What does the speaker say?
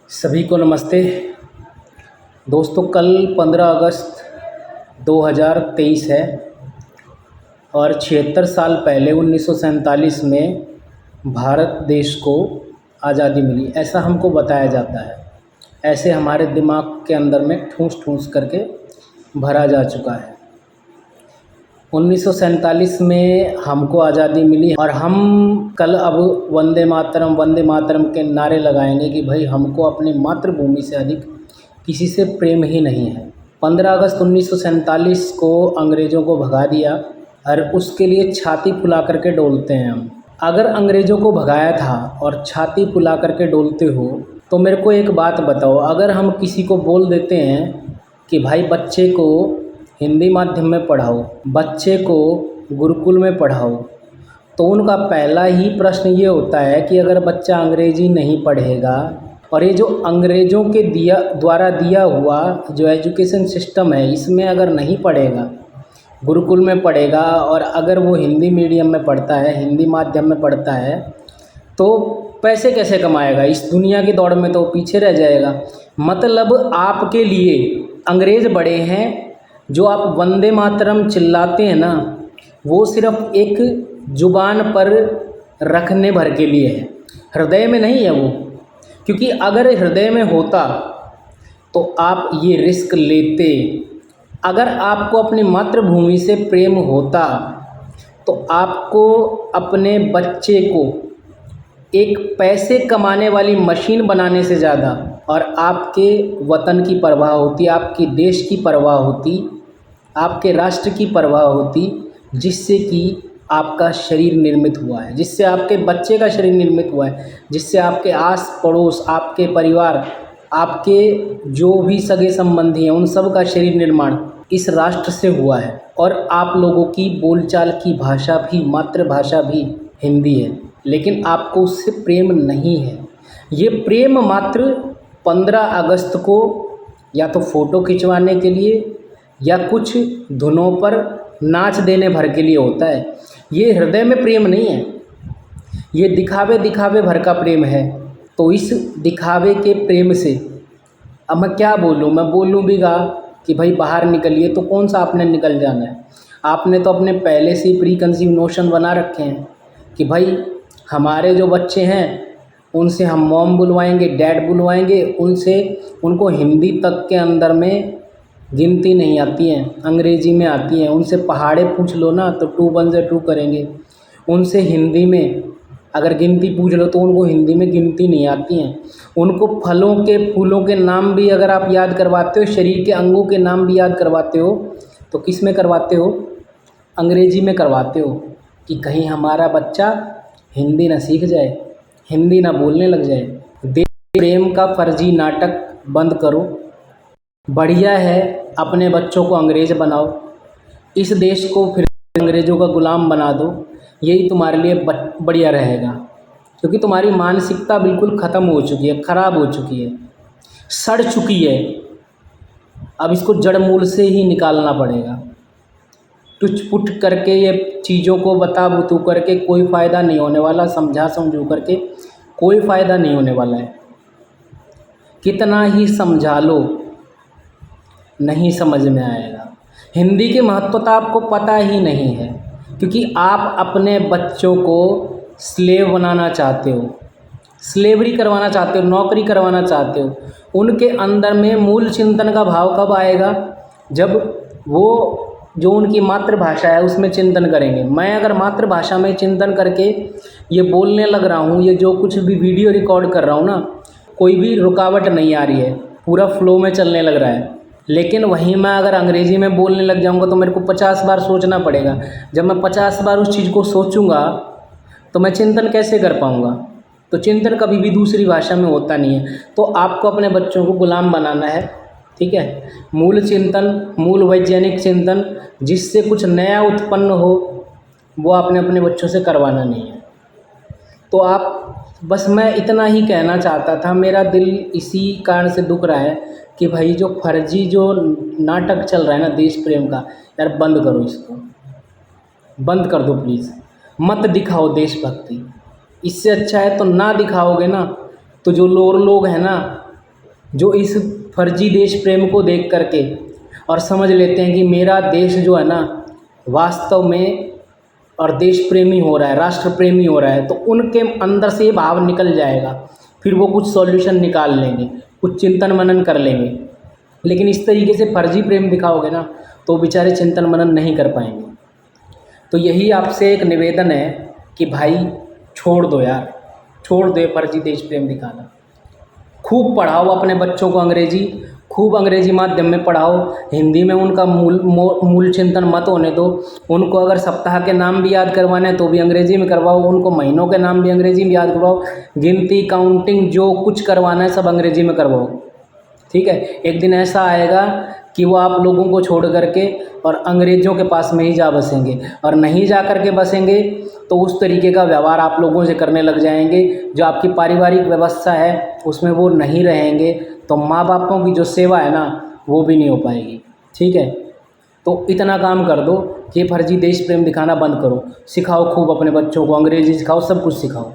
सभी को नमस्ते दोस्तों। कल 15 अगस्त 2023 है और 76 साल पहले 1947 में भारत देश को आज़ादी मिली, ऐसा हमको बताया जाता है। ऐसे हमारे दिमाग के अंदर में ठूंस ठूंस करके भरा जा चुका है। 1947 में हमको आज़ादी मिली और हम कल अब वंदे मातरम के नारे लगाएंगे कि भाई हमको अपनी मातृभूमि से अधिक किसी से प्रेम ही नहीं है। 15 अगस्त 1947 को अंग्रेज़ों को भगा दिया और उसके लिए छाती फुला करके डोलते हैं हम। अगर अंग्रेज़ों को भगाया था और छाती फुला करके डोलते हो तो मेरे को एक बात बताओ, अगर हम किसी को बोल देते हैं कि भाई बच्चे को हिंदी माध्यम में पढ़ाओ, बच्चे को गुरुकुल में पढ़ाओ, तो उनका पहला ही प्रश्न ये होता है कि अगर बच्चा अंग्रेज़ी नहीं पढ़ेगा और ये जो अंग्रेज़ों के द्वारा दिया हुआ जो एजुकेशन सिस्टम है इसमें अगर नहीं पढ़ेगा, गुरुकुल में पढ़ेगा और अगर वो हिंदी मीडियम में पढ़ता है, हिंदी माध्यम में पढ़ता है, तो पैसे कैसे कमाएगा? इस दुनिया की दौड़ में तो पीछे रह जाएगा। मतलब आपके लिए अंग्रेज़ बड़े हैं। जो आप वंदे मातरम चिल्लाते हैं ना, वो सिर्फ एक ज़ुबान पर रखने भर के लिए है, हृदय में नहीं है वो। क्योंकि अगर हृदय में होता तो आप ये रिस्क लेते। अगर आपको अपनी मातृभूमि से प्रेम होता तो आपको अपने बच्चे को एक पैसे कमाने वाली मशीन बनाने से ज़्यादा और आपके वतन की परवाह होती, आपके देश की परवाह होती, आपके राष्ट्र की परवाह होती, जिससे कि आपका शरीर निर्मित हुआ है, जिससे आपके बच्चे का शरीर निर्मित हुआ है, जिससे आपके आस पड़ोस, आपके परिवार, आपके जो भी सगे संबंधी हैं उन सब का शरीर निर्माण इस राष्ट्र से हुआ है। और आप लोगों की बोलचाल की भाषा भी, मातृभाषा भी हिंदी है, लेकिन आपको उससे प्रेम नहीं है। ये प्रेम मात्र 15 अगस्त को या तो फ़ोटो खिंचवाने के लिए या कुछ धुनों पर नाच देने भर के लिए होता है। ये हृदय में प्रेम नहीं है, ये दिखावे दिखावे भर का प्रेम है। तो इस दिखावे के प्रेम से अब मैं क्या बोलूँ? मैं बोलूँ भी गा कि भाई बाहर निकलिए, तो कौन सा आपने निकल जाना है? आपने तो अपने पहले से ही प्री कंसीव नोशन बना रखे हैं कि भाई हमारे जो बच्चे हैं उनसे हम मॉम बुलवाएंगे, डैड बुलवाएंगे, उनको हिंदी तक के अंदर में गिनती नहीं आती है, अंग्रेज़ी में आती हैं। उनसे पहाड़े पूछ लो ना तो 2 1 से 2 करेंगे। उनसे हिंदी में अगर गिनती पूछ लो तो उनको हिंदी में गिनती नहीं आती हैं। उनको फलों के फूलों के नाम भी अगर आप याद करवाते हो, शरीर के अंगों के नाम भी याद करवाते हो, तो किस में करवाते हो? अंग्रेज़ी में करवाते हो कि कहीं हमारा बच्चा हिंदी ना सीख जाए, हिंदी ना बोलने लग जाए। देश प्रेम का फर्जी नाटक बंद करो। बढ़िया है अपने बच्चों को अंग्रेज़ बनाओ, इस देश को फिर अंग्रेज़ों का ग़ुलाम बना दो, यही तुम्हारे लिए बढ़िया रहेगा। क्योंकि तुम्हारी मानसिकता बिल्कुल ख़त्म हो चुकी है, ख़राब हो चुकी है, सड़ चुकी है। अब इसको जड़ मूल से ही निकालना पड़ेगा। टुच पुट करके ये चीज़ों को बता बुतू करके कोई फ़ायदा नहीं होने वाला, समझा समझू करके कोई फ़ायदा नहीं होने वाला है। कितना ही समझा लो नहीं समझ में आएगा। हिंदी की महत्वता आपको पता ही नहीं है, क्योंकि आप अपने बच्चों को स्लेव बनाना चाहते हो, स्लेवरी करवाना चाहते हो, नौकरी करवाना चाहते हो। उनके अंदर में मूल चिंतन का भाव कब आएगा? जब वो जो उनकी मातृभाषा है उसमें चिंतन करेंगे। मैं अगर मातृभाषा में चिंतन करके ये बोलने लग रहा हूँ, ये जो कुछ भी वीडियो रिकॉर्ड कर रहा हूँ ना, कोई भी रुकावट नहीं आ रही है, पूरा फ्लो में चलने लग रहा है। लेकिन वहीं मैं अगर अंग्रेज़ी में बोलने लग जाऊँगा तो मेरे को 50 बार सोचना पड़ेगा। जब मैं 50 बार उस चीज़ को सोचूंगा तो मैं चिंतन कैसे कर पाऊँगा? तो चिंतन कभी भी दूसरी भाषा में होता नहीं है। तो आपको अपने बच्चों को गुलाम बनाना है, ठीक है? मूल चिंतन, मूल वैज्ञानिक चिंतन जिससे कुछ नया उत्पन्न हो, वो आपने अपने बच्चों से करवाना नहीं है। तो आप बस मैं इतना ही कहना चाहता था। मेरा दिल इसी कारण से दुख रहा है कि भाई जो फर्जी जो नाटक चल रहा है ना देश प्रेम का, यार बंद करो, इसको बंद कर दो प्लीज़। मत दिखाओ देशभक्ति। इससे अच्छा है तो ना दिखाओगे ना, तो जो लोग हैं ना जो इस फर्जी देश प्रेम को देख करके और समझ लेते हैं कि मेरा देश जो है ना वास्तव में और देश प्रेमी हो रहा है, राष्ट्र प्रेमी हो रहा है, तो उनके अंदर से ये भाव निकल जाएगा। फिर वो कुछ सॉल्यूशन निकाल लेंगे, कुछ चिंतन मनन कर लेंगे। लेकिन इस तरीके से फर्जी प्रेम दिखाओगे ना तो बेचारे चिंतन मनन नहीं कर पाएंगे। तो यही आपसे एक निवेदन है कि भाई छोड़ दो यार, छोड़ दो ये फर्जी देश प्रेम दिखाना। खूब पढ़ाओ अपने बच्चों को अंग्रेजी, खूब अंग्रेजी माध्यम में पढ़ाओ, हिंदी में उनका मूल चिंतन मत होने दो। उनको अगर सप्ताह के नाम भी याद करवाने हैं तो भी अंग्रेजी में करवाओ, उनको महीनों के नाम भी अंग्रेजी में याद करवाओ, गिनती काउंटिंग जो कुछ करवाना है सब अंग्रेजी में करवाओ। ठीक है, एक दिन ऐसा आएगा कि वो आप लोगों को छोड़ करके और अंग्रेज़ों के पास में ही जा बसेंगे, और नहीं जा कर के बसेंगे तो उस तरीके का व्यवहार आप लोगों से करने लग जाएंगे जो आपकी पारिवारिक व्यवस्था है उसमें वो नहीं रहेंगे। तो माँ बापों की जो सेवा है ना वो भी नहीं हो पाएगी। ठीक है, तो इतना काम कर दो कि फर्जी देश प्रेम दिखाना बंद करो। सिखाओ खूब अपने बच्चों को, अंग्रेज़ी सिखाओ, सब कुछ सिखाओ।